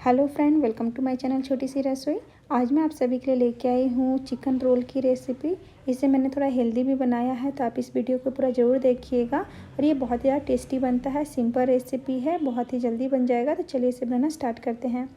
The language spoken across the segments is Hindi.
Hello friend, welcome to my channel छोटी सी रसोई। आज मैं आप सभी के लिए लेके आई हूँ चिकन रोल की रेसिपी। इसे मैंने थोड़ा हेल्दी भी बनाया है, तो आप इस वीडियो को पूरा ज़रूर देखिएगा। और ये बहुत ही ज़्यादा टेस्टी बनता है, सिंपल रेसिपी है, बहुत ही जल्दी बन जाएगा। तो चलिए इसे बनाना स्टार्ट करते हैं।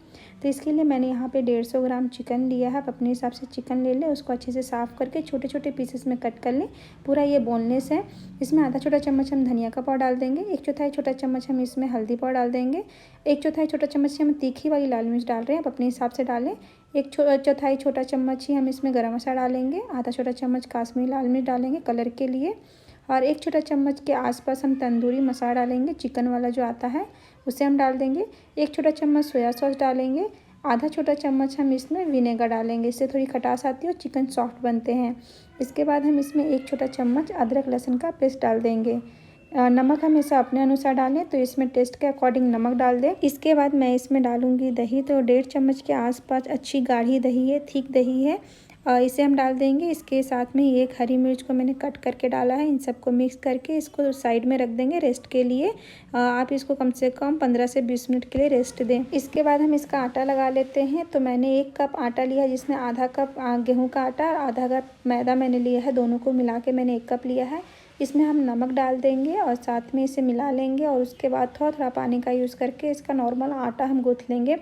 तो इसके लिए मैंने यहाँ पे 150 ग्राम चिकन लिया है। आप अपने हिसाब से चिकन ले लें, उसको अच्छे से साफ़ करके छोटे छोटे पीसेस में कट कर लें। पूरा ये बोनलेस है। इसमें आधा छोटा चम्मच हम धनिया का पाउडर डाल देंगे, 1/4 छोटा चम्मच हम इसमें हल्दी पाउडर डाल देंगे, 1/4 छोटा चम्मच हम तीखी वाली लाल मिर्च डाल रहे हैं, आप अपने हिसाब से डालें। 1/4 छोटा चम्मच ही हम इसमें गरम मसाला डालेंगे, आधा छोटा चम्मच काश्मीरी लाल मिर्च डालेंगे कलर के लिए, और 1 छोटा चम्मच के आसपास हम तंदूरी मसाला डालेंगे, चिकन वाला जो आता है उसे हम डाल देंगे। 1 छोटा चम्मच सोया सॉस डालेंगे, आधा छोटा चम्मच हम इसमें विनेगर डालेंगे, इससे थोड़ी खटास आती है और चिकन सॉफ्ट बनते हैं। इसके बाद हम इसमें 1 छोटा चम्मच अदरक लहसुन का पेस्ट डाल देंगे। नमक हमेशा अपने अनुसार डालें, तो इसमें टेस्ट के अकॉर्डिंग नमक डाल दें। इसके बाद मैं इसमें डालूंगी दही, तो 1.5 चम्मच के आसपास अच्छी गाढ़ी दही है, थिक दही है, इसे हम डाल देंगे। इसके साथ में एक हरी मिर्च को मैंने कट करके डाला है। इन सबको मिक्स करके इसको साइड में रख देंगे रेस्ट के लिए। आप इसको कम से कम 15 से 20 मिनट के लिए रेस्ट दें। इसके बाद हम इसका आटा लगा लेते हैं। तो मैंने 1 कप आटा लिया है, जिसमें आधा कप गेहूँ का आटा और आधा कप मैदा मैंने लिया है, दोनों को मिला के मैंने 1 कप लिया है। इसमें हम नमक डाल देंगे और साथ में इसे मिला लेंगे, और उसके बाद थोड़ा थोड़ा पानी का यूज़ करके इसका नॉर्मल आटा हम गूँथ लेंगे।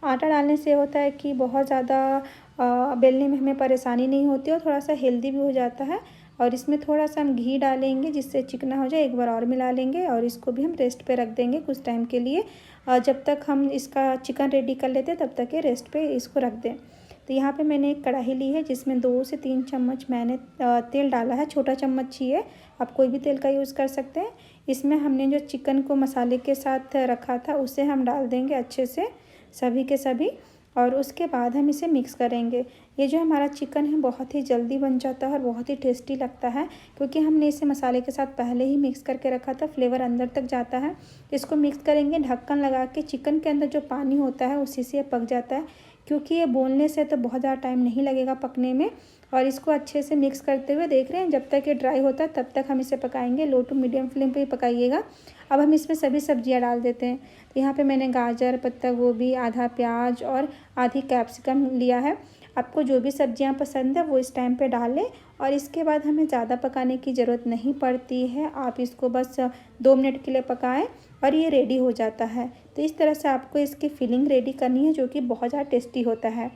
आटा डालने से होता है कि बहुत ज़्यादा बेलने में हमें परेशानी नहीं होती और थोड़ा सा हेल्दी भी हो जाता है। और इसमें थोड़ा सा हम घी डालेंगे जिससे चिकना हो जाए, एक बार और मिला लेंगे और इसको भी हम रेस्ट पे रख देंगे कुछ टाइम के लिए। जब तक हम इसका चिकन रेडी कर लेते हैं तब तक ये रेस्ट पे इसको रख दें। तो यहाँ पे मैंने एक कढ़ाई ली है, जिसमें 2 से 3 चम्मच मैंने तेल डाला है, छोटा चम्मच ही है, आप कोई भी तेल का यूज़ कर सकते हैं। इसमें हमने जो चिकन को मसाले के साथ रखा था उसे हम डाल देंगे अच्छे से सभी के सभी, और उसके बाद हम इसे मिक्स करेंगे। ये जो हमारा चिकन है बहुत ही जल्दी बन जाता है और बहुत ही टेस्टी लगता है, क्योंकि हमने इसे मसाले के साथ पहले ही मिक्स करके रखा था, फ्लेवर अंदर तक जाता है। इसको मिक्स करेंगे ढक्कन लगा के। चिकन के अंदर जो पानी होता है उसी से पक जाता है, क्योंकि ये बोनलेस है तो बहुत ज़्यादा टाइम नहीं लगेगा पकने में। और इसको अच्छे से मिक्स करते हुए देख रहे हैं, जब तक ये ड्राई होता है तब तक हम इसे पकाएंगे, लो टू मीडियम फ्लेम पे ही पकाइएगा। अब हम इसमें सभी सब्जियां डाल देते हैं। तो यहाँ पे मैंने गाजर, पत्ता गोभी, आधा प्याज और आधी कैप्सिकम लिया है। आपको जो भी सब्जियां पसंद है वो इस टाइम पे डाल लें, और इसके बाद हमें ज़्यादा पकाने की ज़रूरत नहीं पड़ती है। आप इसको बस 2 मिनट के लिए पकाएं और ये रेडी हो जाता है। तो इस तरह से आपको इसकी फिलिंग रेडी करनी है, जो कि बहुत ज़्यादा टेस्टी होता है।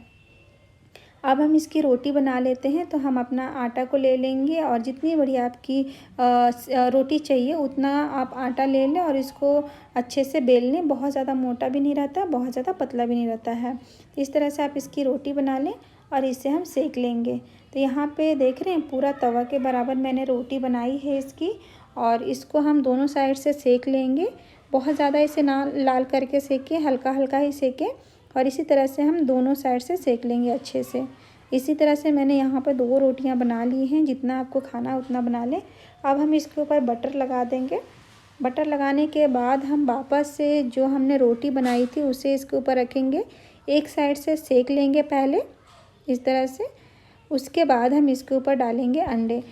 अब हम इसकी रोटी बना लेते हैं। तो हम अपना आटा को ले लेंगे, और जितनी बड़ी आपकी रोटी चाहिए उतना आप आटा ले लें और इसको अच्छे से बेल लें। बहुत ज़्यादा मोटा भी नहीं रहता, बहुत ज़्यादा पतला भी नहीं रहता है। इस तरह से आप इसकी रोटी बना लें और इसे हम सेक लेंगे। तो यहाँ पे देख रहे हैं पूरा तवा के बराबर मैंने रोटी बनाई है इसकी, और इसको हम दोनों साइड से सेक लेंगे। बहुत ज़्यादा इसे ना लाल करके सेकें, हल्का हल्का ही सेकें, और इसी तरह से हम दोनों साइड से सेक लेंगे अच्छे से। इसी तरह से मैंने यहाँ पर 2 रोटियाँ बना ली हैं, जितना आपको खाना है उतना बना लें। अब हम इसके ऊपर बटर लगा देंगे। बटर लगाने के बाद हम वापस से जो हमने रोटी बनाई थी उसे इसके ऊपर रखेंगे, एक साइड से सेक लेंगे पहले इस तरह से। उसके बाद हम इसके ऊपर डालेंगे अंडे।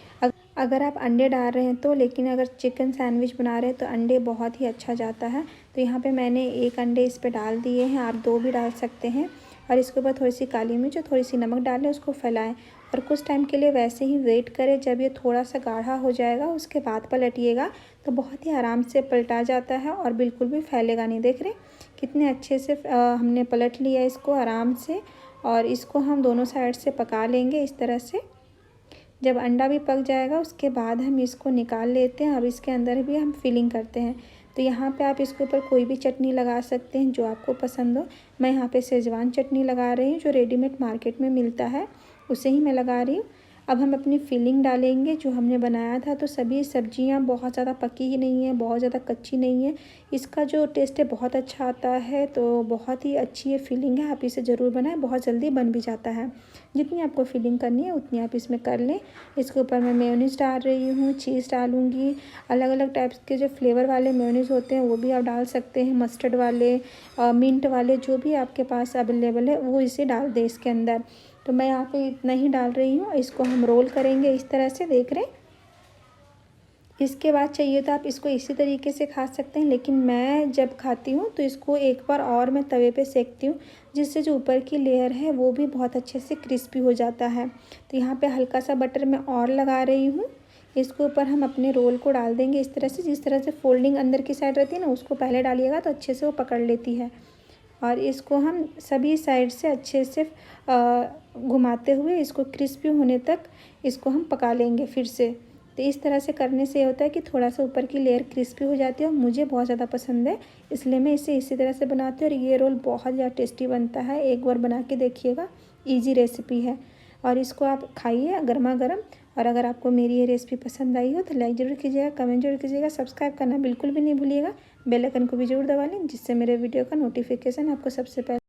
अगर आप अंडे डाल रहे हैं तो, लेकिन अगर चिकन सैंडविच बना रहे हैं तो अंडे बहुत ही अच्छा जाता है। तो यहाँ पे मैंने 1 अंडे इस पे डाल दिए हैं, आप 2 भी डाल सकते हैं। और इसके ऊपर थोड़ी सी काली मिर्च और थोड़ी सी नमक डालें, उसको फैलाएं और कुछ टाइम के लिए वैसे ही वेट करें। जब ये थोड़ा सा गाढ़ा हो जाएगा उसके बाद पलटिएगा, तो बहुत ही आराम से पलटा जाता है और बिल्कुल भी फैलेगा नहीं। देख रहे कितने अच्छे से हमने पलट लिया इसको आराम से। और इसको हम दोनों साइड से पका लेंगे इस तरह से। जब अंडा भी पक जाएगा उसके बाद हम इसको निकाल लेते हैं। अब इसके अंदर भी हम फिलिंग करते हैं। तो यहाँ पे आप इसके ऊपर कोई भी चटनी लगा सकते हैं जो आपको पसंद हो। मैं यहाँ पे शेजवान चटनी लगा रही हूँ, जो रेडीमेड मार्केट में मिलता है उसे ही मैं लगा रही हूँ। अब हम अपनी फिलिंग डालेंगे जो हमने बनाया था। तो सभी सब्जियाँ बहुत ज़्यादा पकी ही नहीं है, बहुत ज़्यादा कच्ची नहीं है। इसका जो टेस्ट है बहुत अच्छा आता है, तो बहुत ही अच्छी ये फिलिंग है, आप इसे ज़रूर बनाएं, बहुत जल्दी बन भी जाता है। जितनी आपको फिलिंग करनी है उतनी आप इसमें कर लें। इसके ऊपर मैं मेयोनीज़ डाल रही हूँ, चीज़ डालूँगी। अलग अलग टाइप्स के जो फ्लेवर वाले मेयोनीज़ होते हैं वो भी आप डाल सकते हैं, मस्टर्ड वाले, मिंट वाले, जो भी आपके पास अवेलेबल है वो इसे डाल दें इसके अंदर। तो मैं यहाँ पे इतना ही डाल रही हूँ। इसको हम रोल करेंगे इस तरह से, देख रहे हैं। इसके बाद चाहिए तो आप इसको इसी तरीके से खा सकते हैं, लेकिन मैं जब खाती हूँ तो इसको एक बार और मैं तवे पे सेकती हूँ, जिससे जो ऊपर की लेयर है वो भी बहुत अच्छे से क्रिस्पी हो जाता है। तो यहाँ पे हल्का सा बटर मैं और लगा रही हूँ। इसके ऊपर हम अपने रोल को डाल देंगे इस तरह से, जिस तरह से फोल्डिंग अंदर की साइड रहती है ना, उसको पहले डालिएगा तो अच्छे से वो पकड़ लेती है। और इसको हम सभी साइड से अच्छे से घुमाते हुए इसको क्रिस्पी होने तक इसको हम पका लेंगे फिर से। तो इस तरह से करने से ये होता है कि थोड़ा सा ऊपर की लेयर क्रिस्पी हो जाती है और मुझे बहुत ज़्यादा पसंद है, इसलिए मैं इसे इसी तरह से बनाती हूँ। और ये रोल बहुत ज़्यादा टेस्टी बनता है, एक बार बना के देखिएगा, ईजी रेसिपी है। और इसको आप खाइए गर्मा गर्म। और अगर आपको मेरी ये रेसिपी पसंद आई हो तो लाइक ज़रूर कीजिएगा, कमेंट जरूर कीजिएगा, सब्सक्राइब करना बिल्कुल भी नहीं भूलिएगा, बेल आइकन को भी जरूर दबा लें, जिससे मेरे वीडियो का नोटिफिकेशन आपको सबसे पहले